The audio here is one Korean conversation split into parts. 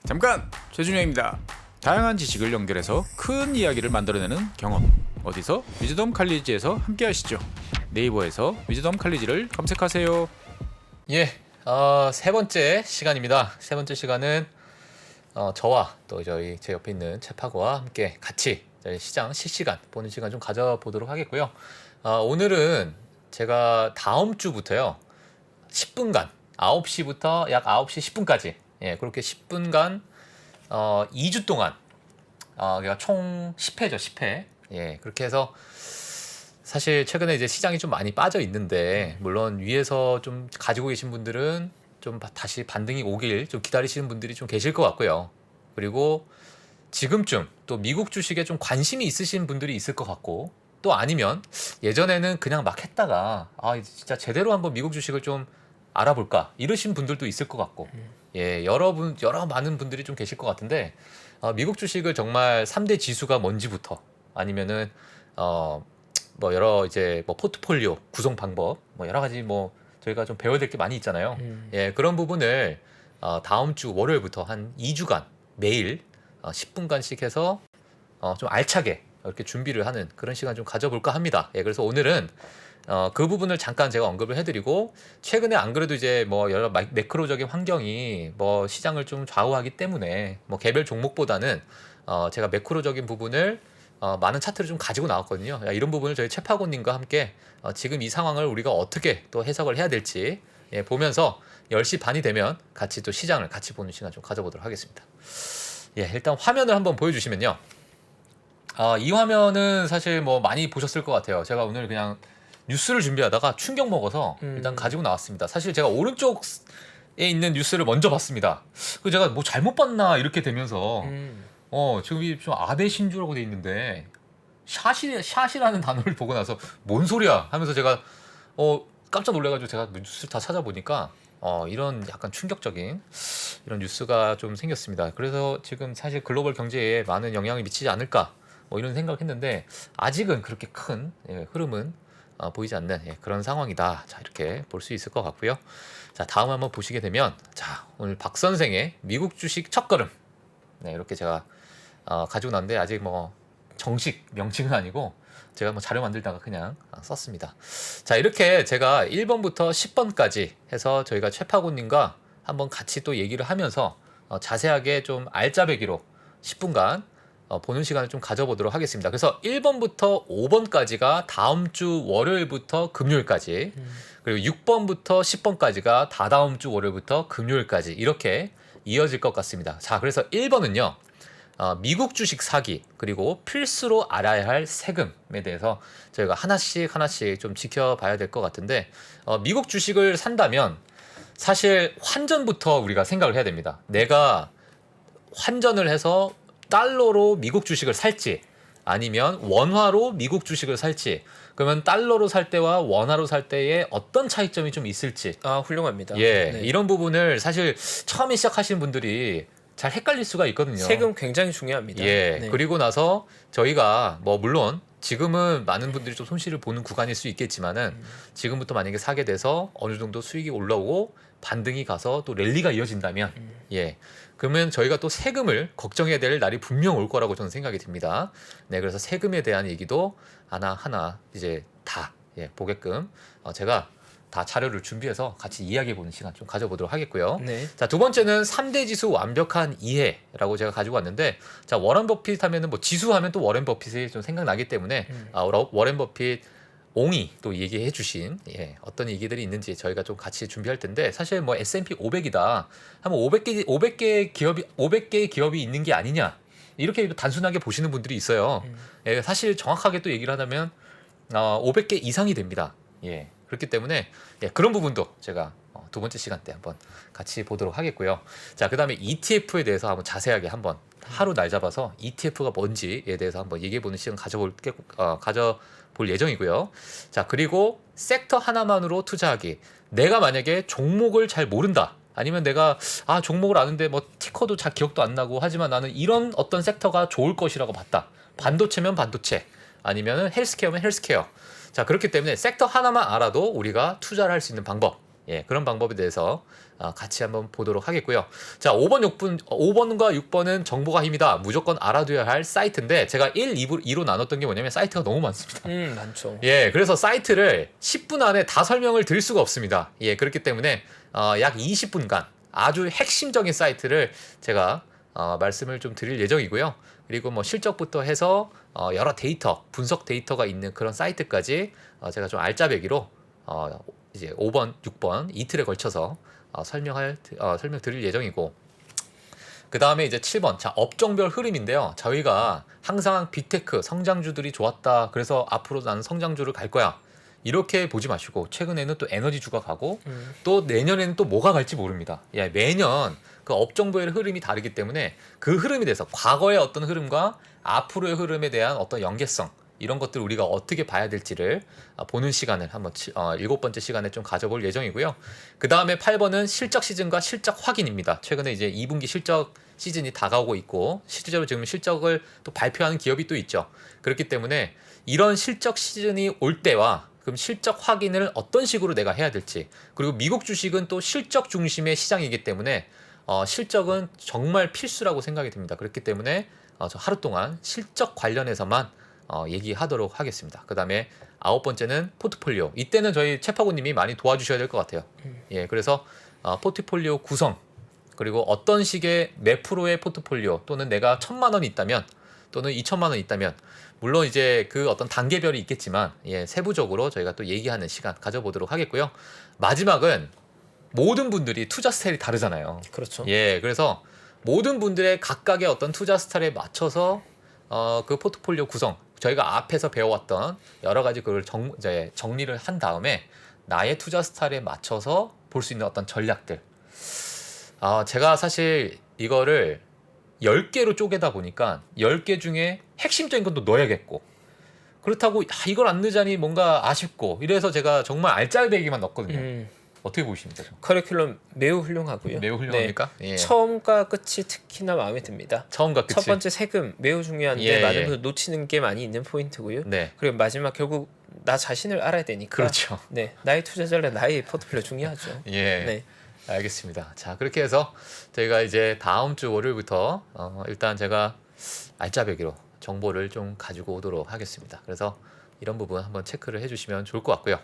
잠깐! 최준영입니다. 다양한 지식을 연결해서 큰 이야기를 만들어내는 경험. 어디서? 위즈덤 칼리지에서 함께 하시죠. 네이버에서 위즈덤 칼리지를 검색하세요. 예, 세 번째 시간입니다. 세 번째 시간은 저와 또 제 옆에 있는 채파고와 함께 같이 시장 실시간 보는 시간 좀 가져보도록 하겠고요. 오늘은 제가 다음 주부터요 10분간 9시부터 약 9시 10분까지 그렇게 10분간 2주 동안 그러니까 총 10회죠 10회 그렇게 해서 사실 최근에 이제 시장이 좀 많이 빠져 있는데 물론 위에서 좀 가지고 계신 분들은 좀 다시 반등이 오길 좀 기다리시는 분들이 좀 계실 것 같고요. 그리고 지금쯤 또 미국 주식에 좀 관심이 있으신 분들이 있을 것 같고 또 아니면 예전에는 그냥 막 했다가 진짜 제대로 한번 미국 주식을 좀 알아볼까 이러신 분들도 있을 것 같고 여러 많은 분들이 좀 계실 것 같은데 미국 주식을 정말 3대 지수가 뭔지부터 아니면은 뭐 여러 이제 뭐 포트폴리오 구성 방법 뭐 여러 가지 뭐 저희가 좀 배워야 될 게 많이 있잖아요. 그런 부분을 다음 주 월요일부터 한 2주간 매일 10분간씩 해서 좀 알차게 이렇게 준비를 하는 그런 시간 좀 가져볼까 합니다. 그래서 오늘은 그 부분을 잠깐 제가 언급을 해드리고 최근에 안 그래도 이제 뭐 여러 매크로적인 환경이 뭐 시장을 좀 좌우하기 때문에 뭐 개별 종목보다는 제가 매크로적인 부분을 많은 차트를 좀 가지고 나왔거든요. 이런 부분을 저희 채파고님과 함께 지금 이 상황을 우리가 어떻게 또 해석을 해야 될지 보면서 10시 반이 되면 같이 또 시장을 같이 보는 시간 좀 가져보도록 하겠습니다. 일단 화면을 한번 보여주시면요. 이 화면은 사실 뭐 많이 보셨을 것 같아요. 제가 오늘 그냥 뉴스를 준비하다가 충격 먹어서 일단 가지고 나왔습니다. 사실 제가 오른쪽에 있는 뉴스를 먼저 봤습니다. 그 제가 뭐 잘못 봤나 이렇게 되면서 지금 이 좀 아베 신조라고 돼 있는데 샷이라는 단어를 보고 나서 뭔 소리야 하면서 제가 깜짝 놀래가지고 제가 뉴스를 다 찾아보니까 이런 약간 충격적인 이런 뉴스가 좀 생겼습니다. 그래서 지금 사실 글로벌 경제에 많은 영향을 미치지 않을까 뭐 이런 생각을 했는데 아직은 그렇게 큰 흐름은 보이지 않는 그런 상황이다. 자, 이렇게 볼 수 있을 것 같고요. 자, 다음 한번 보시게 되면 자, 오늘 박 선생의 미국 주식 첫걸음 이렇게 제가 가지고 났는데 아직 뭐 정식 명칭은 아니고 제가 뭐 자료 만들다가 그냥 썼습니다. 자, 이렇게 제가 1번부터 10번까지 해서 저희가 최파고님과 한번 같이 또 얘기를 하면서 자세하게 좀 알짜배기로 10분간 보는 시간을 좀 가져보도록 하겠습니다. 그래서 1번부터 5번까지가 다음 주 월요일부터 금요일까지 그리고 6번부터 10번까지가 다다음 주 월요일부터 금요일까지 이렇게 이어질 것 같습니다. 자, 그래서 1번은요. 미국 주식 사기 그리고 필수로 알아야 할 세금에 대해서 저희가 하나씩 좀 지켜봐야 될 것 같은데 미국 주식을 산다면 사실 환전부터 우리가 생각을 해야 됩니다. 내가 환전을 해서 달러로 미국 주식을 살지 아니면 원화로 미국 주식을 살지 그러면 달러로 살 때와 원화로 살 때에 어떤 차이점이 좀 있을지 훌륭합니다. 네. 이런 부분을 사실 처음에 시작하시는 분들이 잘 헷갈릴 수가 있거든요. 세금 굉장히 중요합니다. 그리고 나서 저희가 뭐 물론 지금은 많은 분들이 좀 손실을 보는 구간일 수 있겠지만은 지금부터 만약에 사게 돼서 어느 정도 수익이 올라오고 반등이 가서 또 랠리가 이어진다면 그러면 저희가 또 세금을 걱정해야 될 날이 분명 올 거라고 저는 생각이 듭니다. 그래서 세금에 대한 얘기도 하나하나 이제 다 보게끔 제가 다 자료를 준비해서 같이 이야기해보는 시간 좀 가져보도록 하겠고요. 자, 두 번째는 3대 지수 완벽한 이해라고 제가 가지고 왔는데 자, 워런 버핏 하면은 뭐 지수 하면 또 워런 버핏이 좀 생각나기 때문에 워런 버핏 옹이 또 얘기해 주신 어떤 얘기들이 있는지 저희가 좀 같이 준비할 텐데 사실 뭐 S&P 500이다 하면 500개의 기업이 있는 게 아니냐 이렇게 단순하게 보시는 분들이 있어요. 사실 정확하게 또 얘기를 하자면 500개 이상이 됩니다. 그렇기 때문에 그런 부분도 제가 두 번째 시간 때 한번 같이 보도록 하겠고요. 자, 그다음에 ETF에 대해서 한번 자세하게 한번 하루 날 잡아서 ETF가 뭔지에 대해서 한번 얘기해보는 시간 가져볼 예정이고요. 자, 그리고 섹터 하나만으로 투자하기. 내가 만약에 종목을 잘 모른다. 아니면 내가 종목을 아는데 뭐 티커도 잘 기억도 안 나고 하지만 나는 이런 어떤 섹터가 좋을 것이라고 봤다. 반도체면 반도체, 아니면은 헬스케어면 헬스케어. 자, 그렇기 때문에 섹터 하나만 알아도 우리가 투자를 할 수 있는 방법 예, 그런 방법에 대해서 같이 한번 보도록 하겠고요. 자, 5번과 6번은 정보가 힘이다. 무조건 알아둬야 할 사이트인데 제가 1, 2로 나눴던 게 뭐냐면 사이트가 너무 많습니다. 많죠. 예, 그래서 사이트를 10분 안에 다 설명을 드릴 수가 없습니다. 예, 그렇기 때문에 약 20분간 아주 핵심적인 사이트를 제가 말씀을 좀 드릴 예정이고요. 그리고 뭐 실적부터 해서 여러 데이터, 분석 데이터가 있는 그런 사이트까지 제가 좀 알짜배기로 이제 5번, 6번 이틀에 걸쳐서 설명 드릴 예정이고, 그 다음에 이제 7번, 자, 업종별 흐름인데요. 저희가 항상 빅테크 성장주들이 좋았다, 그래서 앞으로 나는 성장주를 갈 거야, 이렇게 보지 마시고 최근에는 또 에너지주가 가고 또 내년에는 또 뭐가 갈지 모릅니다. 예, 매년 그 업종별 흐름이 다르기 때문에 그 흐름에 대해서 과거의 어떤 흐름과 앞으로의 흐름에 대한 어떤 연계성, 이런 것들 우리가 어떻게 봐야 될지를 보는 시간을 한번 7번째 시간에 좀 가져볼 예정이고요. 그 다음에 8번은 실적 시즌과 실적 확인입니다. 최근에 이제 2분기 실적 시즌이 다가오고 있고 실제로 지금 실적을 또 발표하는 기업이 또 있죠. 그렇기 때문에 이런 실적 시즌이 올 때와 그럼 실적 확인을 어떤 식으로 내가 해야 될지, 그리고 미국 주식은 또 실적 중심의 시장이기 때문에 실적은 정말 필수라고 생각이 듭니다. 그렇기 때문에 저 하루 동안 실적 관련해서만 얘기하도록 하겠습니다. 그 다음에 9번째는 포트폴리오. 이때는 저희 채파고님이 많이 도와주셔야 될 것 같아요. 예, 그래서 포트폴리오 구성, 그리고 어떤 식의 몇 프로의 포트폴리오, 또는 내가 1,000만 원이 있다면 또는 2,000만 원이 있다면, 물론 이제 그 어떤 단계별이 있겠지만 예, 세부적으로 저희가 또 얘기하는 시간 가져보도록 하겠고요. 마지막은 모든 분들이 투자 스타일이 다르잖아요. 그렇죠. 예, 그래서 모든 분들의 각각의 어떤 투자 스타일에 맞춰서 그 포트폴리오 구성, 저희가 앞에서 배워왔던 여러 가지 그걸 이제 정리를 한 다음에 나의 투자 스타일에 맞춰서 볼 수 있는 어떤 전략들. 제가 사실 이거를 10개로 쪼개다 보니까 10개 중에 핵심적인 건 또 넣어야겠고, 그렇다고 이걸 안 넣자니 뭔가 아쉽고, 이래서 제가 정말 알짜배기만 넣었거든요. 어떻게 보십니까? 커리큘럼 매우 훌륭하고요. 매우 훌륭합니까? 네. 예. 처음과 끝이 특히나 마음에 듭니다. 처음과 끝이. 첫 번째 세금 매우 중요한데 예, 많은 예. 분들 놓치는 게 많이 있는 포인트고요. 네. 그리고 마지막 결국 나 자신을 알아야 되니까. 그렇죠. 네, 나의 투자 전략, 나의 포트폴리오 중요하죠. 예. 네. 알겠습니다. 자, 그렇게 해서 저희가 이제 다음 주 월요일부터 일단 제가 알짜배기로 정보를 좀 가지고 오도록 하겠습니다. 그래서 이런 부분 한번 체크를 해주시면 좋을 것 같고요.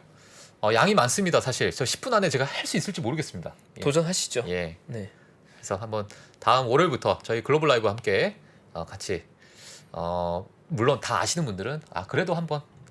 양이 많습니다. 사실 저 10분 안에 제가 할 수 있을지 모르겠습니다. 예. 도전하시죠. 예. 네. 그래서 한번 다음 월요일부터 저희 글로벌 라이브와 함께 같이 물론 다 아시는 분들은 그래도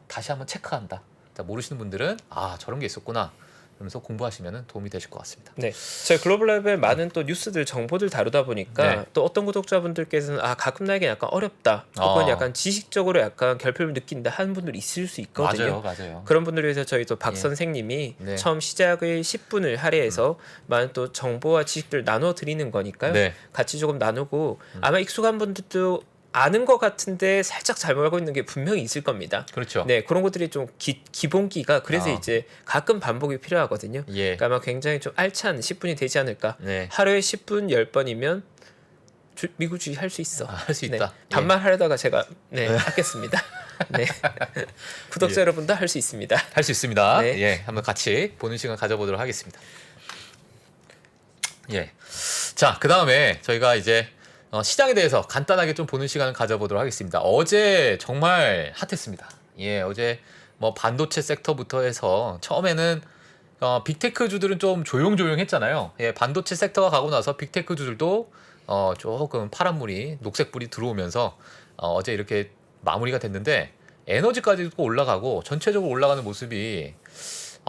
다시 한번 체크한다. 자, 모르시는 분들은 저런 게 있었구나, 그러면서 공부하시면 도움이 되실 것 같습니다. 네, 제가 글로벌 라이브에 많은 또 뉴스들, 정보들 다루다 보니까 네. 또 어떤 구독자분들께서는 가끔 나에게 약간 어렵다, 혹은 약간 지식적으로 약간 결핍을 느낀다 하는 분들이 있을 수 있거든요. 맞아요. 그런 분들을 위해서 저희 또 박 예. 선생님이 네. 처음 시작의 10분을 할애해서 많은 또 정보와 지식들 나눠 드리는 거니까요. 네. 같이 조금 나누고 아마 익숙한 분들도 아는 것 같은데 살짝 잘못 알고 있는 게 분명히 있을 겁니다. 그렇죠. 네, 그런 것들이 좀 기본기가 그래서 아. 이제 가끔 반복이 필요하거든요. 예. 그러니까 아마 굉장히 좀 알찬 10분이 되지 않을까. 네. 하루에 10분 10번이면 미국 주식 할 수 있어. 할 수 네. 있다. 반말 하려다가 제가 하겠습니다. 네. 구독자 여러분도 할 수 있습니다. 할 수 있습니다. 네. 예, 한번 같이 보는 시간 가져보도록 하겠습니다. 예. 자, 그 다음에 저희가 이제 시장에 대해서 간단하게 좀 보는 시간을 가져보도록 하겠습니다. 어제 정말 핫했습니다. 예, 어제 뭐 반도체 섹터부터 해서 처음에는 빅테크 주들은 좀 조용조용했잖아요. 예, 반도체 섹터가 가고 나서 빅테크 주들도 조금 파란물이, 녹색불이 들어오면서 어제 이렇게 마무리가 됐는데, 에너지까지도 올라가고 전체적으로 올라가는 모습이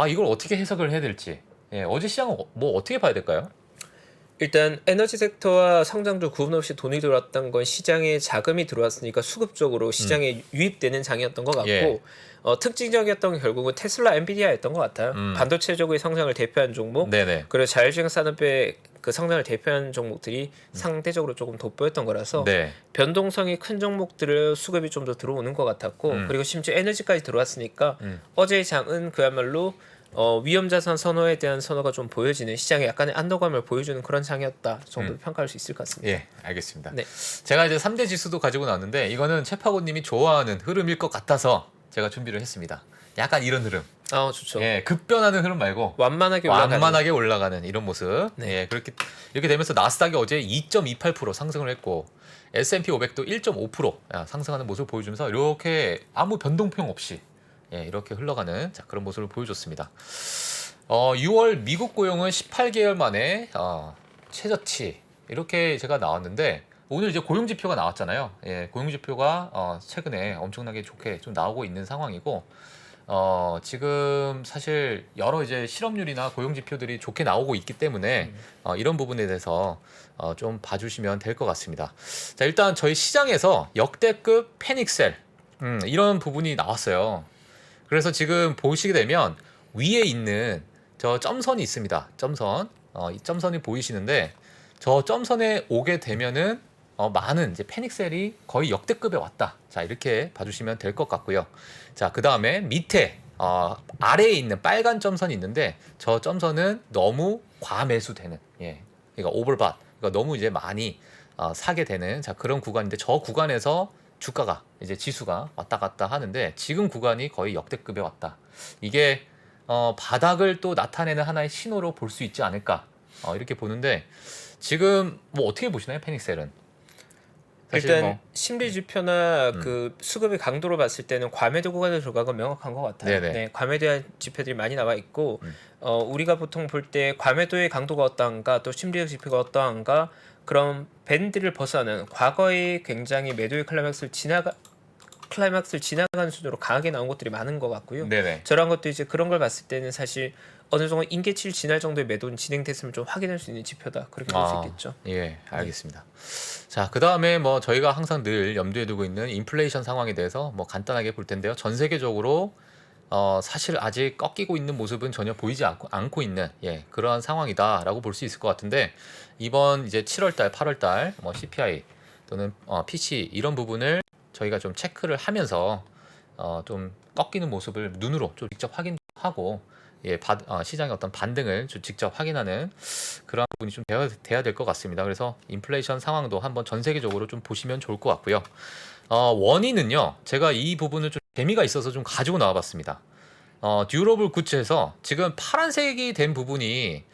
이걸 어떻게 해석을 해야 될지, 예, 어제 시장은 뭐 어떻게 봐야 될까요? 일단 에너지 섹터와 성장주 구분 없이 돈이 들어왔던 건 시장에 자금이 들어왔으니까 수급적으로 시장에 유입되는 장이었던 것 같고, 예. 특징적이었던 게 결국은 테슬라, 엔비디아였던 것 같아요. 반도체적의 성장을 대표한 종목, 네네. 그리고 자율주행 산업의 그 성장을 대표하는 종목들이 상대적으로 조금 돋보였던 거라서 네. 변동성이 큰 종목들을 수급이 좀 더 들어오는 것 같았고, 그리고 심지어 에너지까지 들어왔으니까 어제의 장은 그야말로 위험자산 선호에 대한 선호가 좀 보여지는, 시장에 약간의 안도감을 보여주는 그런 장이었다 정도 평가할 수 있을 것 같습니다. 예, 알겠습니다. 네. 제가 이제 3대 지수도 가지고 나왔는데 이거는 채파고님이 좋아하는 흐름일 것 같아서 제가 준비를 했습니다. 약간 이런 흐름. 좋죠. 예, 급변하는 흐름 말고 완만하게 올라가는. 완만하게 올라가는 이런 모습. 네. 예, 그렇게 이렇게 되면서 나스닥이 어제 2.28% 상승을 했고 S&P 500도 1.5% 상승하는 모습을 보여주면서 이렇게 아무 변동폭 없이 이렇게 흘러가는 그런 모습을 보여줬습니다. 6월 미국 고용은 18개월 만에 최저치 이렇게 제가 나왔는데 오늘 이제 고용 지표가 나왔잖아요. 예, 고용 지표가 최근에 엄청나게 좋게 좀 나오고 있는 상황이고 지금 사실 여러 이제 실업률이나 고용 지표들이 좋게 나오고 있기 때문에 이런 부분에 대해서 좀 봐주시면 될 것 같습니다. 자, 일단 저희 시장에서 역대급 패닉셀 이런 부분이 나왔어요. 그래서 지금 보시게 되면 위에 있는 저 점선이 있습니다. 점선, 이 점선이 보이시는데 저 점선에 오게 되면은 많은 이제 패닉셀이 거의 역대급에 왔다. 자, 이렇게 봐주시면 될 것 같고요. 자, 그 다음에 밑에 아래에 있는 빨간 점선이 있는데 저 점선은 너무 과매수되는, 그러니까 오버밭, 그러니까 너무 이제 많이 사게 되는 그런 구간인데 저 구간에서 주가가 이제 지수가 왔다 갔다 하는데 지금 구간이 거의 역대급에 왔다. 이게 바닥을 또 나타내는 하나의 신호로 볼 수 있지 않을까 이렇게 보는데 지금 뭐 어떻게 보시나요, 패닉셀은? 일단 심리 지표나 그 수급의 강도로 봤을 때는 과매도 구간에 들어간 건 명확한 것 같아요. 네네. 네, 과매도한 지표들이 많이 나와 있고 우리가 보통 볼 때 과매도의 강도가 어떠한가 또 심리적 지표가 어떠한가 그런 밴드를 벗어나는 과거에 굉장히 매도의 클라이막스를 지나가는 수준으로 강하게 나온 것들이 많은 것 같고요. 네네. 저런 것도 이제 그런 걸 봤을 때는 사실 어느 정도 임계치를 지날 정도의 매도는 진행됐으면 좀 확인할 수 있는 지표다. 그렇게 볼 수 있겠죠. 예, 알겠습니다. 자, 그 다음에 뭐 저희가 항상 늘 염두에 두고 있는 인플레이션 상황에 대해서 뭐 간단하게 볼 텐데요. 전 세계적으로 사실 아직 꺾이고 있는 모습은 전혀 보이지 않고 있는 그러한 상황이다라고 볼 수 있을 것 같은데 이번 이제 7월달, 8월달 뭐 CPI 또는 PC 이런 부분을 저희가 좀 체크를 하면서 좀 꺾이는 모습을 눈으로 좀 직접 확인하고 시장의 어떤 반등을 좀 직접 확인하는 그런 부분이 좀 돼야 될 것 같습니다. 그래서 인플레이션 상황도 한번 전 세계적으로 좀 보시면 좋을 것 같고요. 원인은요, 제가 이 부분을 좀 재미가 있어서 좀 가지고 나와봤습니다. 듀러블 굿즈에서 지금 파란색이 된 부분이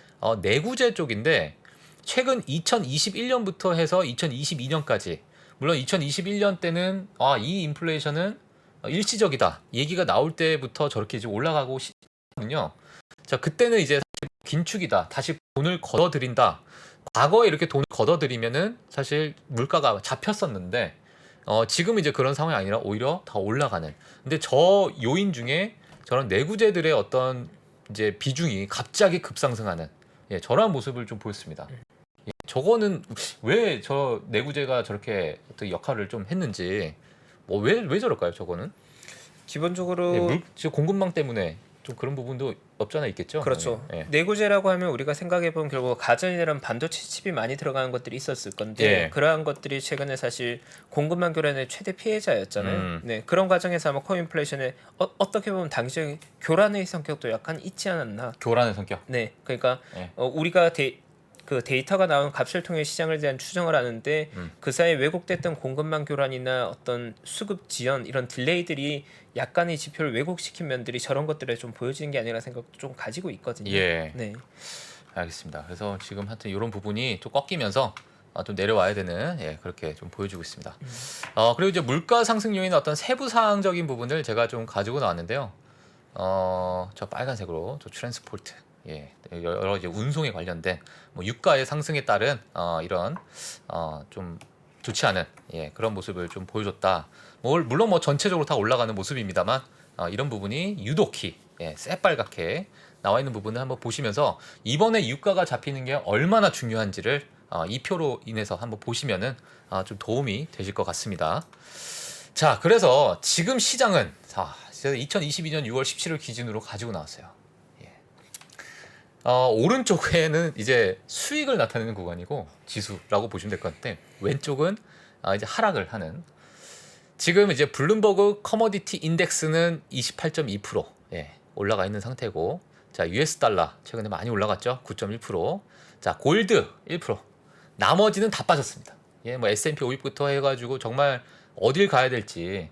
내구재 쪽인데 최근 2021년부터 해서 2022년까지 물론 2021년 때는 이 인플레이션은 일시적이다 얘기가 나올 때부터 저렇게 이제 올라가고 있거든요. 자, 그때는 이제 긴축이다. 다시 돈을 걷어들인다. 과거에 이렇게 돈을 걷어들이면은 사실 물가가 잡혔었는데 지금 이제 그런 상황이 아니라 오히려 더 올라가는. 근데 저 요인 중에 저런 내구재들의 어떤 이제 비중이 갑자기 급상승하는 저러한 모습을 좀 보였습니다. 저거는 왜 저 내구재가 저렇게 어떤 역할을 좀 했는지 왜 저럴까요? 저거는 기본적으로 지금 공급망 때문에 좀 그런 부분도 없잖아 있겠죠. 그렇죠. 내구재라고 하면 우리가 생각해보면 결국 가전이란 반도체 칩이 많이 들어가는 것들이 있었을 건데 그러한 것들이 최근에 사실 공급망 교란의 최대 피해자였잖아요. 네, 그런 과정에서 아마 코인플레이션에 어떻게 보면 당시의 교란의 성격도 약간 있지 않았나. 교란의 성격. 네, 그러니까 우리가 그 데이터가 나온 값을 통해 시장에 대한 추정을 하는데 그 사이에 왜곡됐던 공급망 교란이나 어떤 수급 지연 이런 딜레이들이 약간의 지표를 왜곡시킨 면들이 저런 것들에 좀 보여지는 게 아니라 생각도 좀 가지고 있거든요. 네, 알겠습니다. 그래서 지금 하여튼 이런 부분이 좀 꺾이면서 좀 내려와야 되는 그렇게 좀 보여주고 있습니다. 그리고 이제 물가 상승 요인 어떤 세부 사항적인 부분을 제가 좀 가지고 나왔는데요. 저 빨간색으로 저 트랜스포트. 여러 이제 운송에 관련된 뭐 유가의 상승에 따른 이런 좀 좋지 않은 그런 모습을 좀 보여줬다. 물론 뭐 전체적으로 다 올라가는 모습입니다만 이런 부분이 유독히 새빨갛게 나와 있는 부분을 한번 보시면서 이번에 유가가 잡히는 게 얼마나 중요한지를 이 표로 인해서 한번 보시면은 좀 도움이 되실 것 같습니다. 자, 그래서 지금 시장은 2022년 6월 17일 기준으로 가지고 나왔어요. 오른쪽에는 이제 수익을 나타내는 구간이고 지수라고 보시면 될 것 같은데 왼쪽은 이제 하락을 하는. 지금 이제 블룸버그 커머디티 인덱스는 28.2% 올라가 있는 상태고, 자, US 달러 최근에 많이 올라갔죠. 9.1%. 자, 골드 1%. 나머지는 다 빠졌습니다. 뭐 S&P 500부터 해가지고 정말 어딜 가야 될지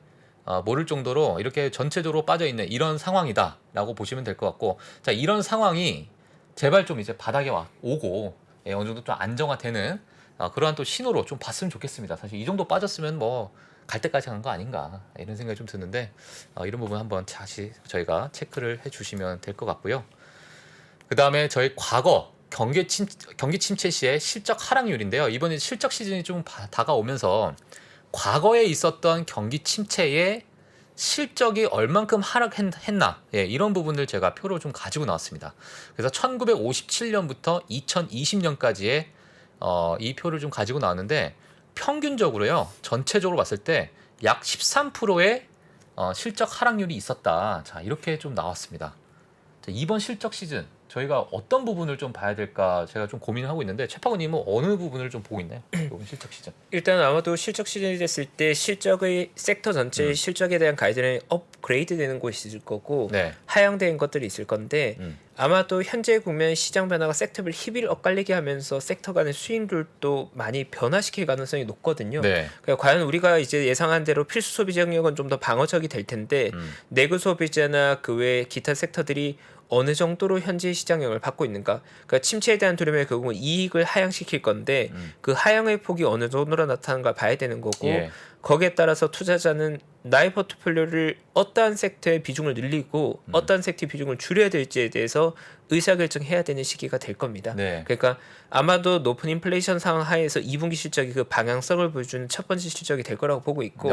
모를 정도로 이렇게 전체적으로 빠져 있는 이런 상황이다라고 보시면 될 것 같고, 자 이런 상황이 제발 좀 이제 바닥에 오고 어느 정도 좀 안정화되는 그러한 또 신호로 좀 봤으면 좋겠습니다. 사실 이 정도 빠졌으면 뭐 갈 때까지 간 거 아닌가 이런 생각이 좀 드는데 이런 부분 한번 다시 저희가 체크를 해주시면 될 것 같고요. 그 다음에 저희 과거 경기 침체 시의 실적 하락률인데요. 이번에 실적 시즌이 좀 다가오면서 과거에 있었던 경기 침체의 실적이 얼만큼 하락했나 이런 부분들 제가 표로 좀 가지고 나왔습니다. 그래서 1957년부터 2020년까지의 이 표를 좀 가지고 나왔는데 평균적으로요 전체적으로 봤을 때 약 13%의 실적 하락률이 있었다. 자 이렇게 좀 나왔습니다. 자, 이번 실적 시즌 저희가 어떤 부분을 좀 봐야 될까 제가 좀 고민을 하고 있는데 최파고님은 어느 부분을 좀 보고 있나요? 이번 실적 시즌. 일단 아마도 실적 시즌이 됐을 때 실적의 섹터 전체의 실적에 대한 가이드는 업그레이드 되는 곳이 있을 거고 네. 하향된 것들이 있을 건데 아마도 현재 국면 시장 변화가 섹터별 희비를 엇갈리게 하면서 섹터 간의 수익률도 많이 변화시킬 가능성이 높거든요. 네. 그러니까 과연 우리가 이제 예상한 대로 필수 소비자 영역은 좀 더 방어적이 될 텐데 내구 소비자나 그 외 기타 섹터들이 어느 정도로 현재 시장 영향을 받고 있는가? 그러니까 침체에 대한 두려움이 결국은 이익을 하향시킬 건데 그 하향의 폭이 어느 정도로 나타나는가 봐야 되는 거고 예. 거기에 따라서 투자자는 나의 포트폴리오를 어떠한 섹터의 비중을 늘리고 어떠한 섹터의 비중을 줄여야 될지에 대해서 의사결정해야 되는 시기가 될 겁니다. 네. 그러니까 아마도 높은 인플레이션 상황 하에서 2분기 실적이 그 방향성을 보여주는 첫 번째 실적이 될 거라고 보고 있고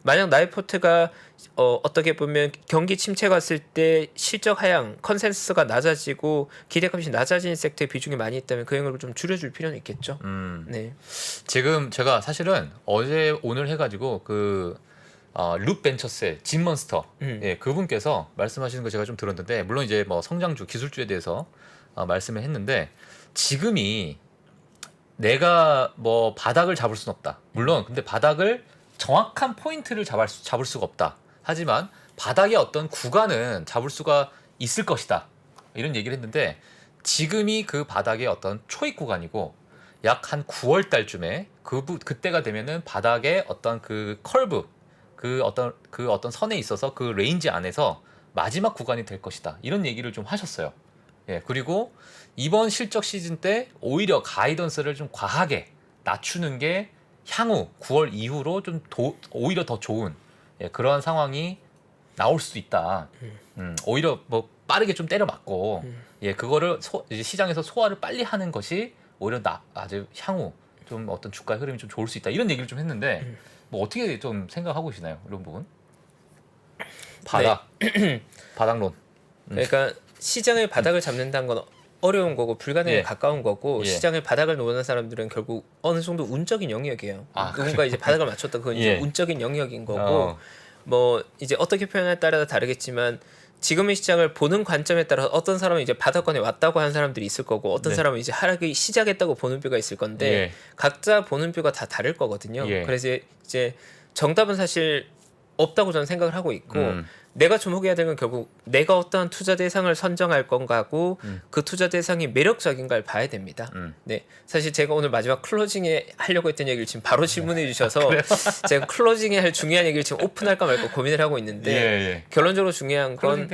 만약 나의 포트가 어떻게 보면 경기 침체가 왔을 때 실적 하향 컨센서스가 낮아지고 기대값이 낮아지는 섹터의 비중이 많이 있다면 그 영역을 좀 줄여줄 필요는 있겠죠. 네. 지금 제가 사실은 어제 오늘 해가지고 룹 벤처스의 짐 먼스터 그분께서 말씀하시는 거 제가 좀 들었는데 물론 이제 뭐 성장주 기술주에 대해서 말씀을 했는데 지금이 내가 뭐 바닥을 잡을 수는 없다. 물론 근데 바닥을 정확한 포인트를 잡을 수가 없다. 하지만 바닥의 어떤 구간은 잡을 수가 있을 것이다. 이런 얘기를 했는데 지금이 그 바닥의 어떤 초입 구간이고 약 한 9월 달쯤에 그때가 되면은 바닥의 어떤 그 컬브 그 어떤 선에 있어서 그 레인지 안에서 마지막 구간이 될 것이다. 이런 얘기를 좀 하셨어요. 예, 그리고 이번 실적 시즌 때 오히려 가이던스를 좀 과하게 낮추는 게 향후 9월 이후로 좀 오히려 더 좋은 그러한 상황이 나올 수도 있다. 오히려 뭐 빠르게 좀 때려 맞고 그거를 이제 시장에서 소화를 빨리 하는 것이 오히려 아주 향후 좀 어떤 주가 흐름이 좀 좋을 수 있다. 이런 얘기를 좀 했는데 뭐 어떻게 좀 생각하고 계시나요? 이런 부분? 바닥론. 그러니까 시장의 바닥을 잡는다는 건 어려운 거고 불가능에 예. 가까운 거고 예. 시장의 바닥을 노는 사람들은 결국 어느 정도 운적인 영역이에요. 누군가 이제 바닥을 맞췄다 그건 이제 예. 운적인 영역인 거고 뭐 이제 어떻게 표현에 따라 다르겠지만 지금의 시장을 보는 관점에 따라 어떤 사람은 이제 바닥권에 왔다고 하는 사람들이 있을 거고 어떤 네. 사람은 이제 하락이 시작했다고 보는 뷰가 있을 건데 예. 각자 보는 뷰가 다 다를 거거든요. 예. 그래서 이제 정답은 사실 없다고 저는 생각을 하고 있고 내가 주목해야 되는 건 결국 내가 어떠한 투자 대상을 선정할 건가고 그 투자 대상이 매력적인가를 봐야 됩니다. 네, 사실 제가 오늘 마지막 클로징에 하려고 했던 얘기를 지금 바로 질문해 주셔서 제가 클로징에 할 중요한 얘기를 지금 오픈할까 말까 고민을 하고 있는데 결론적으로 중요한 건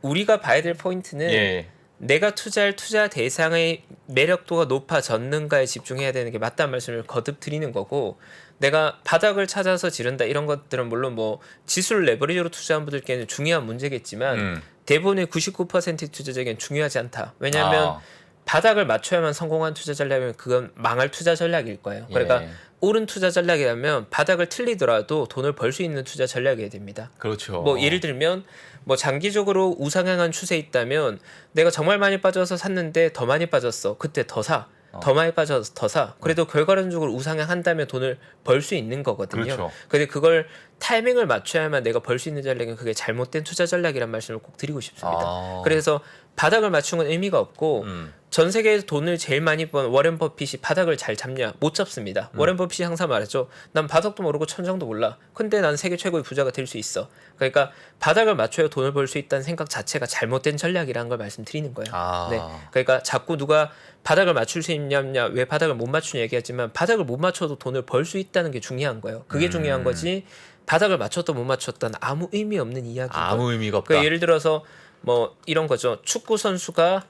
우리가 봐야 될 포인트는 내가 투자할 투자 대상의 매력도가 높아졌는가에 집중해야 되는 게 맞다는 말씀을 거듭 드리는 거고 내가 바닥을 찾아서 지른다 이런 것들은 물론 뭐 지수를 레버리지로 투자한 분들께는 중요한 문제겠지만 대부분의 99%의 투자자에게는 중요하지 않다. 왜냐하면 바닥을 맞춰야만 성공한 투자 전략이면 그건 망할 투자 전략일 거예요. 그러니까 옳은 투자 전략이라면 바닥을 틀리더라도 돈을 벌 수 있는 투자 전략이어야 됩니다. 그렇죠. 뭐 예를 들면 뭐 장기적으로 우상향한 추세 있다면 내가 정말 많이 빠져서 샀는데 더 많이 빠졌어. 그때 더 사. 더 많이 빠져서 더 사. 그래도 결과론적으로 우상향한다면 돈을 벌 수 있는 거거든요. 그렇죠. 근데 그걸 타이밍을 맞춰야만 내가 벌 수 있는 전략은 그게 잘못된 투자 전략이란 말씀을 꼭 드리고 싶습니다. 그래서 바닥을 맞춘 건 의미가 없고 전 세계에서 돈을 제일 많이 번 워렌 버핏이 바닥을 잘 잡냐? 못 잡습니다. 워렌 버핏이 항상 말했죠. 난 바닥도 모르고 천정도 몰라. 근데 난 세계 최고의 부자가 될 수 있어. 그러니까 바닥을 맞춰야 돈을 벌 수 있다는 생각 자체가 잘못된 전략이라는 걸 말씀드리는 거예요. 네. 그러니까 자꾸 누가 바닥을 맞출 수 있냐, 왜 바닥을 못 맞추냐 얘기하지만 바닥을 못 맞춰도 돈을 벌 수 있다는 게 중요한 거예요. 그게 중요한 거지. 바닥을 맞췄던 못 맞췄던 아무 의미 없는 이야기. 아무 의미가 없다. 그러니까 예를 들어서 뭐 이런 거죠. 축구 선수가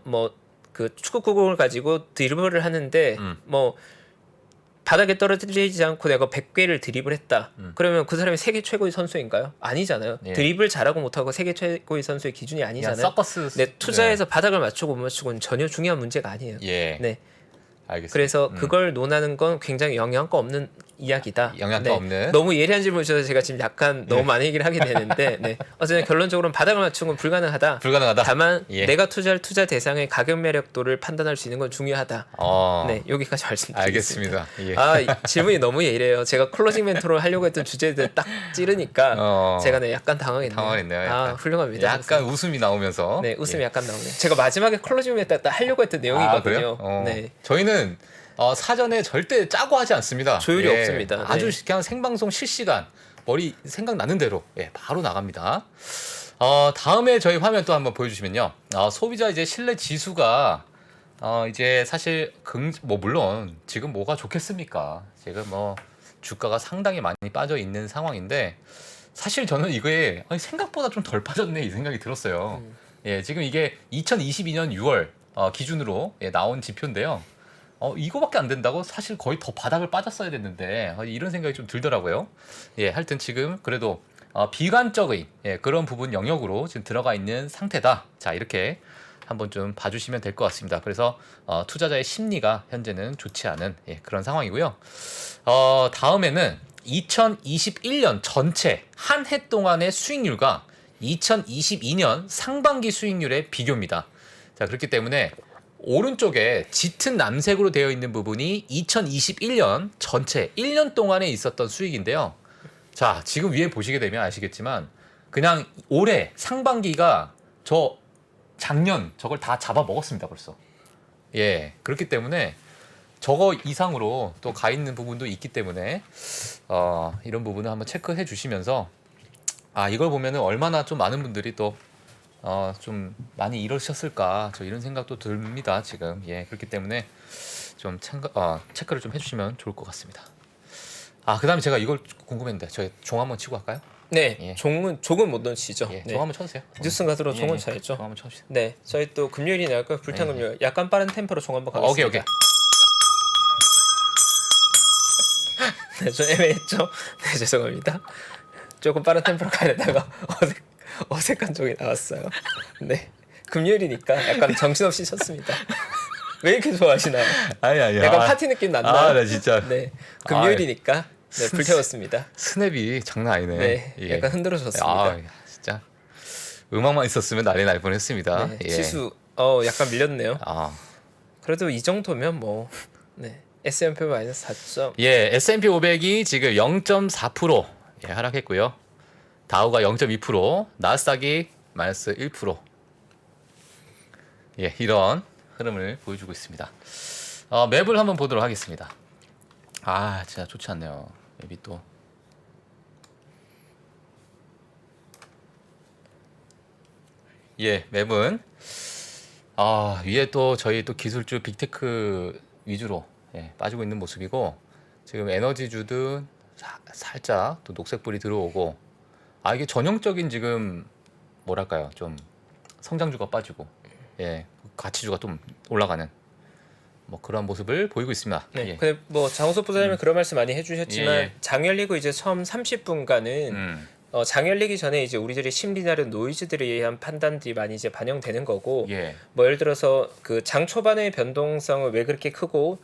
뭐 그 축구공을 가지고 드리블을 하는데 뭐 바닥에 떨어뜨리지 않고 내가 100개를 드리블했다. 그러면 그 사람이 세계 최고의 선수인가요? 아니잖아요. 예. 드리블 잘하고 못하고 세계 최고의 선수의 기준이 그냥 아니잖아요. 서커스. 네, 투자해서 바닥을 맞추고 못 맞추고는 전혀 중요한 문제가 아니에요. 예. 네, 알겠습니다. 그래서 그걸 논하는 건 굉장히 영양가 없는 이야기다. 영양가 없는. 너무 예리한 질문 주셔서 제가 지금 약간 너무 많은 얘기를 하게 되는데, 네. 어쨌든 결론적으로는 바닥을 맞추는 건 불가능하다. 불가능하다. 다만 예. 내가 투자할 투자 대상의 가격 매력도를 판단할 수 있는 건 중요하다. 네, 여기까지 말씀드리겠습니다. 알겠습니다. 예. 질문이 너무 예리해요. 제가 클로징 멘토로 하려고 했던 주제들 딱 찌르니까 제가 네, 약간 당황했네요. 당황했네요. 약간. 훌륭합니다. 약간 웃음이 나오면서. 네, 웃음이 예. 약간 나오네요. 제가 마지막에 클로징 멘토 딱 하려고 했던 내용이거든요. 그래요? 네. 저희는 사전에 절대 짜고 하지 않습니다. 조율이 없습니다. 아주 네. 그냥 생방송 실시간 머리 생각나는 대로 바로 나갑니다. 다음에 저희 화면 또 한번 보여주시면요. 소비자 이제 신뢰 지수가 이제 사실 물론 지금 뭐가 좋겠습니까? 지금 뭐 주가가 상당히 많이 빠져 있는 상황인데 사실 저는 이거에 생각보다 좀 덜 빠졌네 이 생각이 들었어요. 예, 지금 이게 2022년 6월 기준으로 나온 지표인데요. 이거밖에 안 된다고? 사실 거의 더 바닥을 빠졌어야 됐는데 이런 생각이 좀 들더라고요. 예, 하여튼 지금 그래도 비관적의 그런 부분 영역으로 지금 들어가 있는 상태다. 자, 이렇게 한번 좀 봐주시면 될 것 같습니다. 그래서 투자자의 심리가 현재는 좋지 않은 그런 상황이고요. 다음에는 2021년 전체 한 해 동안의 수익률과 2022년 상반기 수익률의 비교입니다. 자, 그렇기 때문에 오른쪽에 짙은 남색으로 되어 있는 부분이 2021년 전체 1년 동안에 있었던 수익인데요. 자, 지금 위에 보시게 되면 아시겠지만 그냥 올해 상반기가 작년 저걸 다 잡아 먹었습니다, 벌써. 예, 그렇기 때문에 저거 이상으로 또 가 있는 부분도 있기 때문에 이런 부분을 한번 체크해 주시면서 이걸 보면은 얼마나 좀 많은 분들이 또 좀 많이 이러셨을까 이런 생각도 듭니다 지금. 예, 그렇기 때문에 좀 체크를 좀 해주시면 좋을 것 같습니다. 그다음에 제가 이걸 궁금했는데 저희 종 한번 치고 할까요? 네, 예. 종은 못 넣으시죠. 예, 네. 종 한번 쳐주세요. 뉴스 가드로 종은 예, 쳐야죠. 종 한번 쳐주세요. 네, 저희 또 금요일이 나올까요? 불탄 금요일. 약간 빠른 템포로 종 한번 가겠습니다. 오케이. 네, 좀 애매했죠? 네, 죄송합니다. 조금 빠른 템포로 가려다가 어색한 종이 나왔어요. 네, 금요일이니까 약간 정신없이 쳤습니다. 왜 이렇게 좋아하시나요? 아니. 약간 파티 느낌 났나요? 나 진짜. 네, 금요일이니까 네, 불태웠습니다. 스냅이 장난 아니네. 네, 예. 약간 흔들어졌습니다. 진짜 음악만 있었으면 난리 날 뻔했습니다. 네, 예. 지수 약간 밀렸네요. 그래도 이 정도면 뭐 네, S&P 마이너스 4점. 예, S&P 500이 지금 0.4% 하락했고요. 다우가 0.2%, 나스닥이 마이너스 1%. 예, 이런 흐름을 보여주고 있습니다. 맵을 한번 보도록 하겠습니다. 진짜 좋지 않네요. 맵이 또. 예, 맵은 위에 또 저희 또 기술주 빅테크 위주로 빠지고 있는 모습이고, 지금 에너지주든 살짝 또 녹색불이 들어오고, 이게 전형적인 지금 뭐랄까요, 좀 성장주가 빠지고 가치주가 좀 올라가는 뭐 그런 모습을 보이고 있습니다. 네. 근데 뭐 장호섭 부사님은 그런 말씀 많이 해주셨지만 장 열리고 이제 처음 30분간은 장 열리기 전에 이제 우리들이 심리 다른 노이즈들에 의한 판단들이 많이 이제 반영되는 거고, 뭐 예를 들어서 그 장 초반의 변동성은 왜 그렇게 크고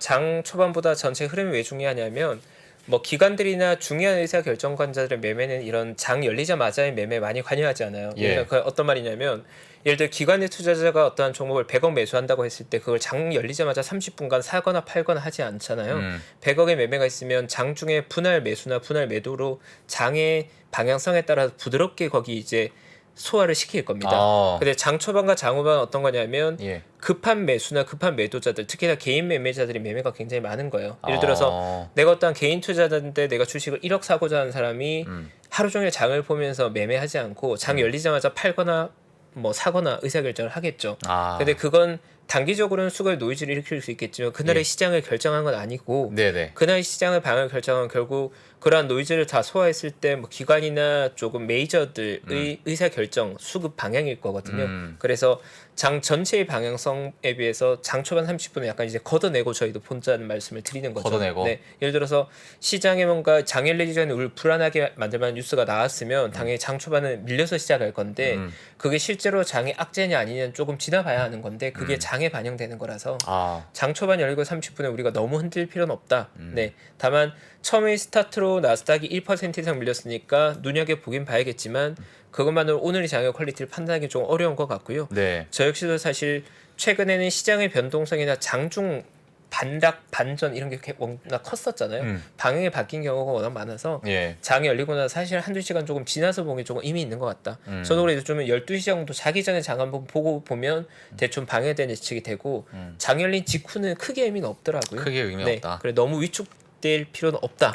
장 초반보다 전체 흐름이 왜 중요하냐면, 뭐 기관들이나 중요한 의사 결정권자들의 매매는 이런 장 열리자마자의 매매에 많이 관여하지 않아요. 예를 들어 어떤 말이냐면, 예를 들어 기관의 투자자가 어떠한 종목을 100억 매수한다고 했을 때 그걸 장 열리자마자 30분간 사거나 팔거나 하지 않잖아요. 100억의 매매가 있으면 장 중에 분할 매수나 분할 매도로 장의 방향성에 따라 부드럽게 거기 이제 소화를 시킬 겁니다. 근데 장 초반과 장 후반 어떤 거냐면 급한 매수나 급한 매도자들, 특히나 개인 매매자들이 매매가 굉장히 많은 거예요. 예를 들어서 내가 어떤 개인 투자자인데 내가 주식을 1억 사고자 하는 사람이 하루 종일 장을 보면서 매매하지 않고 장 열리자마자 팔거나 뭐 사거나 의사결정을 하겠죠. 근데 그건 단기적으로는 수급의 노이즈를 일으킬 수 있겠지만 그날의 예. 시장을 결정한 건 아니고 네네. 그날 시장의 방향을 결정한 결국 그러한 노이즈를 다 소화했을 때 뭐 기관이나 조금 메이저들의 의사 결정 수급 방향일 거거든요. 그래서 장 전체의 방향성에 비해서 장 초반 30분은 약간 이제 걷어내고 저희도 본다는 말씀을 드리는 거죠. 걷어내고. 네. 예를 들어서 시장에 뭔가 장 열리기 전에 우리 불안하게 만들 만한 뉴스가 나왔으면 당연히 장 초반은 밀려서 시작할 건데 그게 실제로 장의 악재냐 아니냐는 조금 지나봐야 하는 건데 그게 장에 반영되는 거라서 아, 장 초반 열리고 30분에 우리가 너무 흔들 필요는 없다. 네. 다만 처음에 스타트로 나스닥이 1% 이상 밀렸으니까 눈여겨 보긴 봐야겠지만 그것만으로 오늘의 장의 퀄리티를 판단하기 좀 어려운 것 같고요. 네. 저 역시도 사실 최근에는 시장의 변동성이나 장중 반락 반전 이런 게 워낙 컸었잖아요. 방향이 바뀐 경우가 워낙 많아서 예. 장이 열리고 나서 사실 한두 시간 조금 지나서 보는 게 조금 의미 있는 것 같다. 저도 그래도 좀 12시 정도 자기 전에 장 한번 보고 보면 대충 방해된 예측이 되고 장 열린 직후는 크게 의미는 없더라고요. 크게 의미가 네. 없다. 그래 너무 위축될 필요는 없다.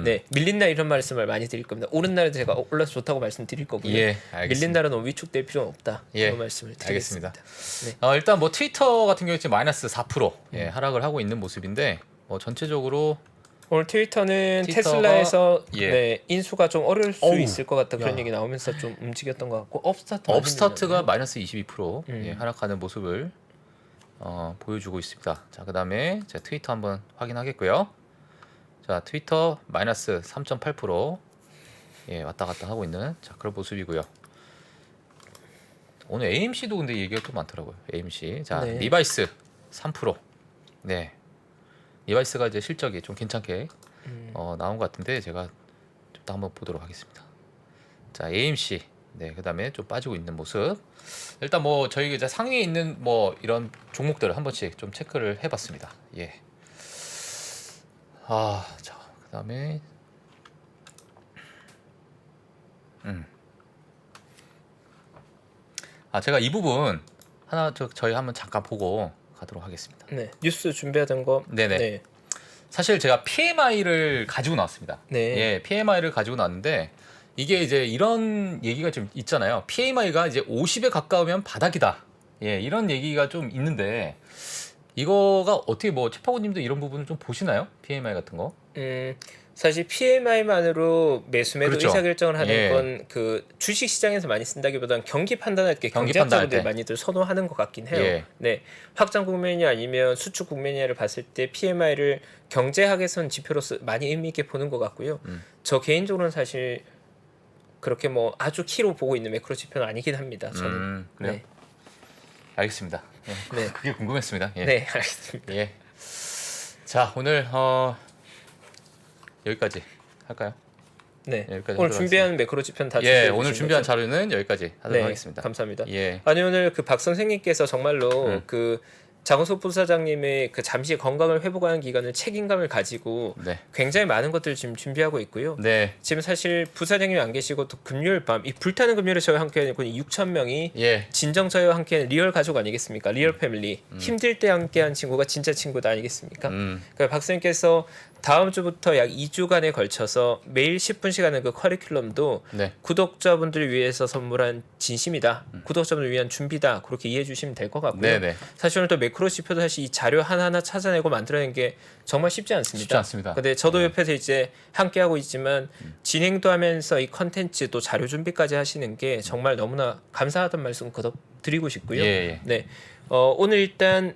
네. 밀린 날 이런 말씀을 많이 드릴 겁니다. 오른 날은 제가 올라서 좋다고 말씀드릴 거고요. 예, 알겠습니다. 밀린 날은 너무 위축될 필요는 없다. 예, 그런 말씀을 드리겠습니다. 일단 뭐 트위터 같은 경우에 지금 마이너스 4% 예, 하락을 하고 있는 모습인데 저전체적으로 오늘 트위터는 트위터가- 테슬라에서 예. 네, 인수가 좀 어려울 수 어우, 있을 것 같다 그런 야. 얘기 나오면서 좀 움직였던 것 같고 업스타트 업스타트가 마이너스 22% 예, 하락하는 모습을 보여주고 있습니다. 자, 그다음에 제 트위터 한번 확인하겠고요. 자, 트위터 마이너스 3.8% 예, 왔다 갔다 하고 있는 자 그런 모습이고요. 오늘 AMC도 근데 얘기가 또 많더라고요. AMC. 자, 네. 리바이스 3%. 네. 리바이스가 이제 실적이 좀 괜찮게 나온 것 같은데 제가 좀 더 한번 보도록 하겠습니다. 자, AMC. 네, 그다음에 좀 빠지고 있는 모습. 일단 뭐 저희 이제 상위에 있는 뭐 이런 종목들을 한 번씩 좀 체크를 해봤습니다. 예. 아, 자, 그다음에 제가 이 부분 하나 저희 한번 잠깐 보고 가도록 하겠습니다. 네, 뉴스 준비하던 거. 네네. 네. 사실 제가 PMI를 가지고 나왔습니다. 네. 예, PMI를 가지고 나왔는데 이게 이제 이런 얘기가 좀 있잖아요. PMI가 이제 50에 가까우면 바닥이다. 예, 이런 얘기가 좀 있는데 이거가 어떻게 뭐 최파고님도 이런 부분을 좀 보시나요? PMI 같은 거? 사실 PMI만으로 매수매도 그렇죠. 의사결정을 하는 예. 건 그 주식 시장에서 많이 쓴다기보다는 경기 판단할 때 경기 판단할 경제학자분들이 때. 많이들 선호하는 것 같긴 해요. 예. 네, 확장 국면이 아니면 수축 국면이를 봤을 때 PMI를 경제학에선 지표로서 많이 의미 있게 보는 것 같고요. 저 개인적으로는 사실 그렇게 뭐 아주 키로 보고 있는 매크로 지표는 아니긴 합니다. 저는. 그래요? 네. 알겠습니다. 예, 네. 그게 궁금했습니다. 예. 네, 알겠습니다. 예. 자, 오늘 여기까지 할까요? 네. 여기까지 오늘 하도록 준비한 매크로 지표는 다 예, 준비해 오늘 주신 준비한 거죠? 자료는 여기까지 하도록 네, 하겠습니다. 감사합니다. 예. 아니 오늘 그 박 선생님께서 정말로 그 장호석 부사장님의 그 잠시 건강을 회복하는 기간을 책임감을 가지고 네. 굉장히 많은 것들을 지금 준비하고 있고요. 네. 지금 사실 부사장님이 안 계시고 또 금요일 밤 이 불타는 금요일에 저희와 함께하는 6천 명이 예. 진정 저희와 함께하는 리얼 가족 아니겠습니까? 리얼 패밀리. 힘들 때 함께한 친구가 진짜 친구다 아니겠습니까? 그러니까 박 선생님께서 다음 주부터 약 2주간에 걸쳐서 매일 10분씩 하는 그 커리큘럼도 네. 구독자분들을 위해서 선물한 진심이다. 구독자분을 위한 준비다. 그렇게 이해해 주시면 될 것 같고요. 네네. 사실 오늘 또 매크로 지표도 사실 이 자료 하나하나 찾아내고 만들어낸 게 정말 쉽지 않습니다. 쉽지 않습니다. 근데 저도 옆에서 이제 함께 하고 있지만 진행도 하면서 이 컨텐츠 또 자료 준비까지 하시는 게 정말 너무나 감사하다는 말씀 거듭 드리고 싶고요. 예. 네. 오늘 일단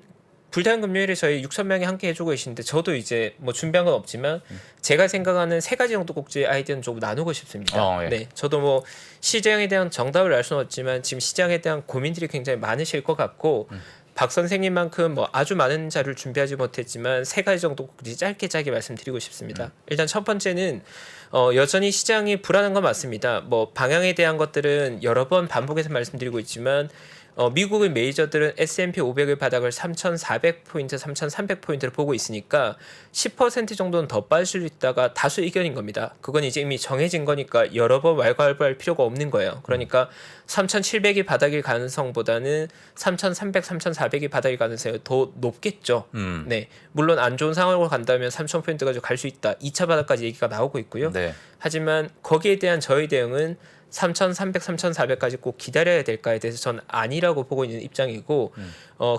불타는 금요일에 저희 6천 명이 함께 해주고 계신데 저도 이제 뭐 준비한 건 없지만 제가 생각하는 세 가지 정도 꼭지 아이디어는 좀 나누고 싶습니다. 예. 네, 저도 뭐 시장에 대한 정답을 알 수는 없지만 지금 시장에 대한 고민들이 굉장히 많으실 것 같고 박 선생님만큼 뭐 아주 많은 자료를 준비하지 못했지만 세 가지 정도 꼭지 짧게 말씀드리고 싶습니다. 일단 첫 번째는 여전히 시장이 불안한 건 맞습니다. 뭐 방향에 대한 것들은 여러 번 반복해서 말씀드리고 있지만 미국의 메이저들은 S&P 500의 바닥을 3,400포인트, 3,300포인트를 보고 있으니까 10% 정도는 더 빠질 수 있다가 다수 의견인 겁니다. 그건 이제 이미 정해진 거니까 여러 번 왈가왈부할 필요가 없는 거예요. 그러니까 3,700이 바닥일 가능성보다는 3,300, 3,400이 바닥일 가능성이 더 높겠죠. 네, 물론 안 좋은 상황으로 간다면 3,000포인트 가지고 갈 수 있다. 2차 바닥까지 얘기가 나오고 있고요. 네. 하지만 거기에 대한 저희 대응은 3,300, 3,400까지 꼭 기다려야 될까에 대해서 전 아니라고 보고 있는 입장이고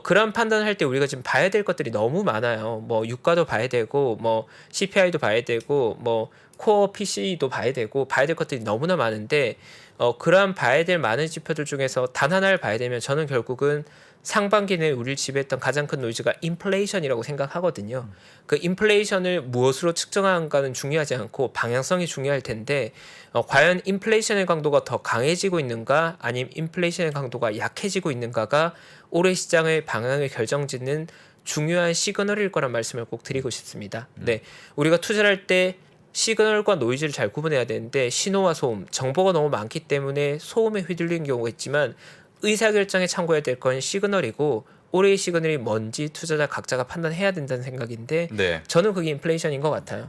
그런 판단을 할 때 우리가 지금 봐야 될 것들이 너무 많아요. 뭐 유가도 봐야 되고 뭐 CPI도 봐야 되고 뭐 코어 PC도 봐야 되고 봐야 될 것들이 너무나 많은데 그러한 봐야 될 많은 지표들 중에서 단 하나를 봐야 되면 저는 결국은 상반기 내에 우리를 지배했던 가장 큰 노이즈가 인플레이션이라고 생각하거든요. 그 인플레이션을 무엇으로 측정하는가는 중요하지 않고 방향성이 중요할 텐데 과연 인플레이션의 강도가 더 강해지고 있는가 아니면 인플레이션의 강도가 약해지고 있는가가 올해 시장의 방향을 결정짓는 중요한 시그널일 거란 말씀을 꼭 드리고 싶습니다. 네, 우리가 투자를 할 때 시그널과 노이즈를 잘 구분해야 되는데 신호와 소음, 정보가 너무 많기 때문에 소음에 휘둘리는 경우가 있지만 의사결정에 참고해야 될 건 시그널이고 올해의 시그널이 뭔지 투자자 각자가 판단해야 된다는 생각인데 네. 저는 그게 인플레이션인 것 같아요.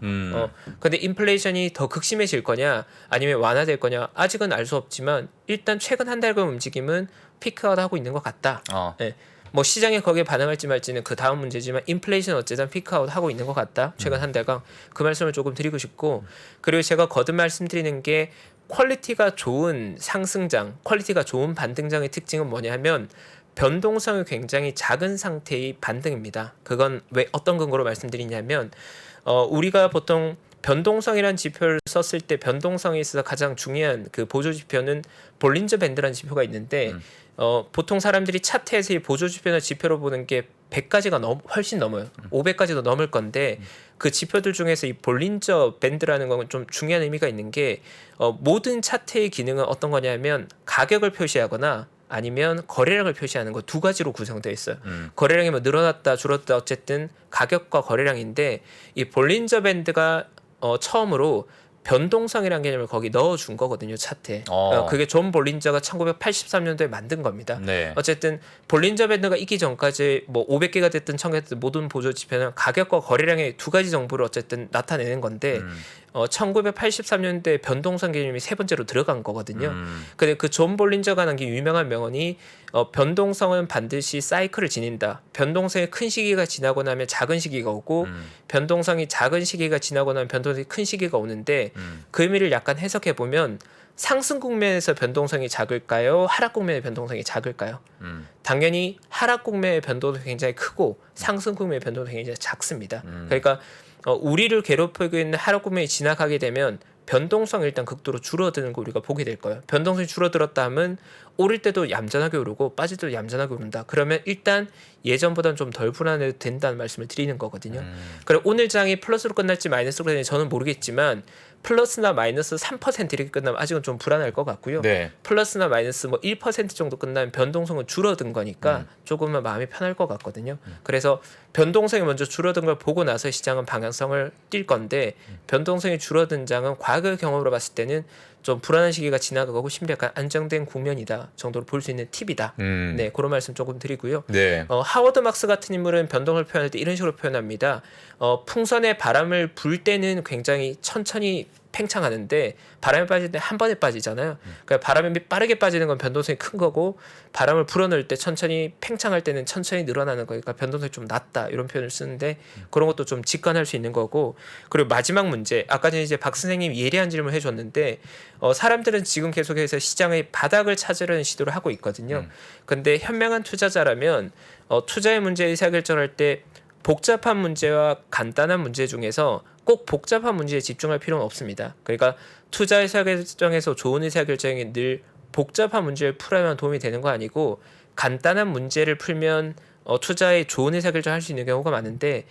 근데 인플레이션이 더 극심해질 거냐 아니면 완화될 거냐 아직은 알 수 없지만 일단 최근 한 달간 움직임은 피크아웃하고 있는 것 같다. 네. 뭐 시장이 거기에 반응할지 말지는 그 다음 문제지만 인플레이션 어쨌든 피크아웃 하고 있는 것 같다. 최근 한 달간 그 말씀을 조금 드리고 싶고 그리고 제가 거듭 말씀드리는 게 퀄리티가 좋은 상승장, 퀄리티가 좋은 반등장의 특징은 뭐냐 하면 변동성이 굉장히 작은 상태의 반등입니다. 그건 왜 어떤 근거로 말씀드리냐면 우리가 보통 변동성이라는 지표를 썼을 때 변동성에 있어서 가장 중요한 그 보조 지표는 볼린저 밴드라는 지표가 있는데 보통 사람들이 차트에서 이 보조 지표나 지표로 보는 게 100가지가 훨씬 넘어요. 500가지도 넘을 건데 그 지표들 중에서 이 볼린저 밴드라는 건 좀 중요한 의미가 있는 게 모든 차트의 기능은 어떤 거냐면 가격을 표시하거나 아니면 거래량을 표시하는 거 두 가지로 구성되어 있어요. 거래량이 뭐 늘어났다 줄었다 어쨌든 가격과 거래량인데 이 볼린저 밴드가 처음으로 변동성이라는 개념을 거기 넣어준 거거든요 차트에. 그게 존 볼린저가 1983년도에 만든 겁니다. 네. 어쨌든 볼린저 밴드가 있기 전까지 뭐 500개가 됐든 1000개가 됐든 모든 보조 지표는 가격과 거래량의 두 가지 정보를 어쨌든 나타내는 건데 1983년도에 변동성 개념이 세 번째로 들어간 거거든요. 근데 그 존 볼린저가 남긴 유명한 명언이 변동성은 반드시 사이클을 지닌다. 변동성의 큰 시기가 지나고 나면 작은 시기가 오고 변동성이 작은 시기가 지나고 나면 변동성이 큰 시기가 오는데 그 의미를 약간 해석해 보면 상승 국면에서 변동성이 작을까요? 하락 국면의 변동성이 작을까요? 당연히 하락 국면의 변동성이 굉장히 크고 상승 국면의 변동성이 굉장히 작습니다. 그러니까 우리를 괴롭히고 있는 하락 국면이 지나가게 되면 변동성이 일단 극도로 줄어드는 거 우리가 보게 될 거예요. 변동성이 줄어들었다 하면 오를 때도 얌전하게 오르고 빠질 때도 얌전하게 오른다. 그러면 일단 예전보다는 좀 덜 불안해도 된다는 말씀을 드리는 거거든요. 그리고 오늘 장이 플러스로 끝날지 마이너스로 끝날지 저는 모르겠지만 플러스나 마이너스 3% 이렇게 끝나면 아직은 좀 불안할 것 같고요. 네. 플러스나 마이너스 뭐 1% 정도 끝나면 변동성은 줄어든 거니까 조금은 마음이 편할 것 같거든요. 그래서 변동성이 먼저 줄어든 걸 보고 나서 시장은 방향성을 띌 건데 변동성이 줄어든 장은 과거 경험으로 봤을 때는 좀 불안한 시기가 지나가고 심지어 약간 안정된 국면이다 정도로 볼 수 있는 팁이다. 네, 그런 말씀 조금 드리고요. 네. 하워드 막스 같은 인물은 변동을 표현할 때 이런 식으로 표현합니다. 풍선에 바람을 불 때는 굉장히 천천히 팽창하는데 바람이 빠질 때 한 번에 빠지잖아요. 그러니까 바람이 빠르게 빠지는 건 변동성이 큰 거고 바람을 불어넣을 때 천천히 팽창할 때는 천천히 늘어나는 거니까 변동성이 좀 낮다 이런 표현을 쓰는데 그런 것도 좀 직관할 수 있는 거고 그리고 마지막 문제 아까 전에 이제 박 선생님이 예리한 질문을 해줬는데 사람들은 지금 계속해서 시장의 바닥을 찾으려는 시도를 하고 있거든요. 근데 현명한 투자자라면 투자의 문제 의사결정할 때 복잡한 문제와 간단한 문제 중에서 꼭 복잡한 문제에 집중할 필요는 없습니다. 그러니까 투자 의사결정에서 좋은 의사결정이 늘 복잡한 문제를 풀어야만 도움이 되는 거 아니고 간단한 문제를 풀면 투자에 좋은 의사결정을 할 수 있는 경우가 많은데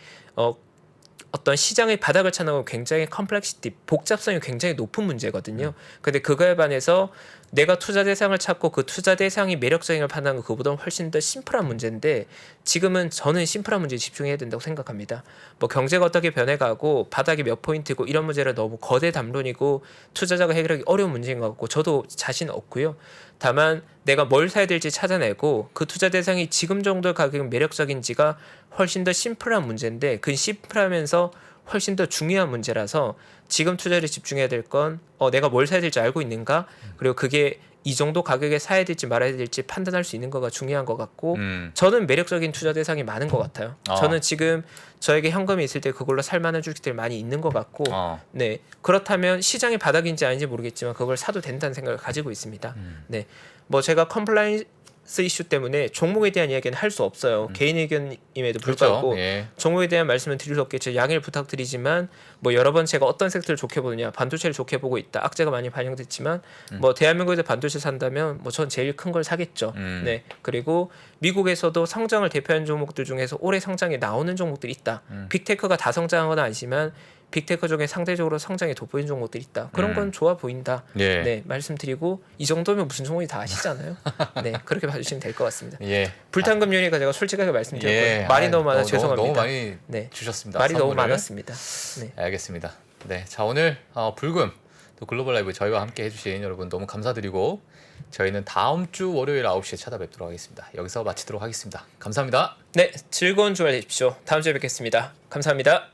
어떤 시장의 바닥을 찾는 건 굉장히 컴플렉시티, 복잡성이 굉장히 높은 문제거든요. 근데 그거에 반해서 내가 투자 대상을 찾고 그 투자 대상이 매력적인 걸 판단하는 건 그보다 훨씬 더 심플한 문제인데 지금은 저는 심플한 문제에 집중해야 된다고 생각합니다. 뭐 경제가 어떻게 변해가고 바닥이 몇 포인트고 이런 문제를 너무 거대 담론이고 투자자가 해결하기 어려운 문제인 것 같고 저도 자신 없고요. 다만 내가 뭘 사야 될지 찾아내고 그 투자 대상이 지금 정도 가격이 매력적인지가 훨씬 더 심플한 문제인데 그 심플하면서 훨씬 더 중요한 문제라서 지금 투자를 집중해야 될 건 내가 뭘 사야 될지 알고 있는가 그리고 그게 이 정도 가격에 사야 될지 말아야 될지 판단할 수 있는 거가 중요한 것 같고 저는 매력적인 투자 대상이 많은 것 같아요. 저는 지금 저에게 현금이 있을 때 그걸로 살만한 주식들이 많이 있는 것 같고 네 그렇다면 시장의 바닥인지 아닌지 모르겠지만 그걸 사도 된다는 생각을 가지고 있습니다. 네, 뭐 제가 컴플라이언스 이슈 때문에 종목에 대한 이야기는 할 수 없어요. 개인 의견임에도 불구하고 그렇죠. 예. 종목에 대한 말씀은 드릴 수 없겠죠. 양해를 부탁드리지만 뭐 여러 번 제가 어떤 섹터를 좋게 보느냐 반도체를 좋게 보고 있다. 악재가 많이 반영됐지만 뭐 대한민국에서 반도체 산다면 뭐 전 제일 큰 걸 사겠죠. 네 그리고 미국에서도 성장을 대표하는 종목들 중에서 올해 성장에 나오는 종목들이 있다. 빅테크가 다 성장한 건 아니지만 빅테크 중에 상대적으로 성장이 돋보이는 종목들이 있다. 그런 건 좋아 보인다. 예. 네 말씀드리고 이 정도면 무슨 종목이 다 아시잖아요. 네 그렇게 봐주시면 될 것 같습니다. 예. 불탄금연이가 제가 솔직하게 말씀드렸고요. 예. 말이 너무 많아 죄송합니다. 너무 많이 네. 주셨습니다. 말이 너무 선물을. 많았습니다. 네. 알겠습니다. 네, 자 오늘 불금 또 글로벌 라이브 저희와 함께 해주신 여러분 너무 감사드리고 저희는 다음 주 월요일 9시에 찾아뵙도록 하겠습니다. 여기서 마치도록 하겠습니다. 감사합니다. 네, 즐거운 주말 되십시오. 다음 주에 뵙겠습니다. 감사합니다.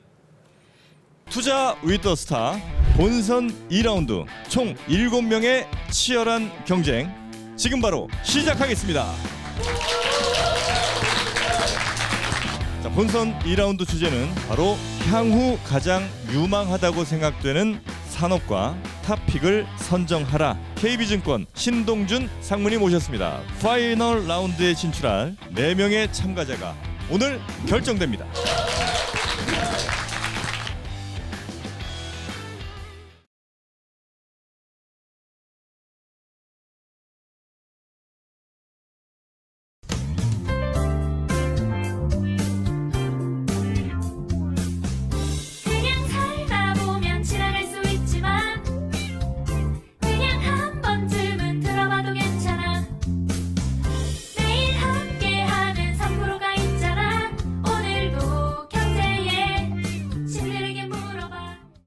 투자 위더 스타 본선 2라운드 총 7명의 치열한 경쟁 지금 바로 시작하겠습니다. 자, 본선 2라운드 주제는 바로 향후 가장 유망하다고 생각되는 산업과 탑픽을 선정하라. KB증권 신동준 상무님 모셨습니다. 파이널 라운드에 진출할 4명의 참가자가 오늘 결정됩니다.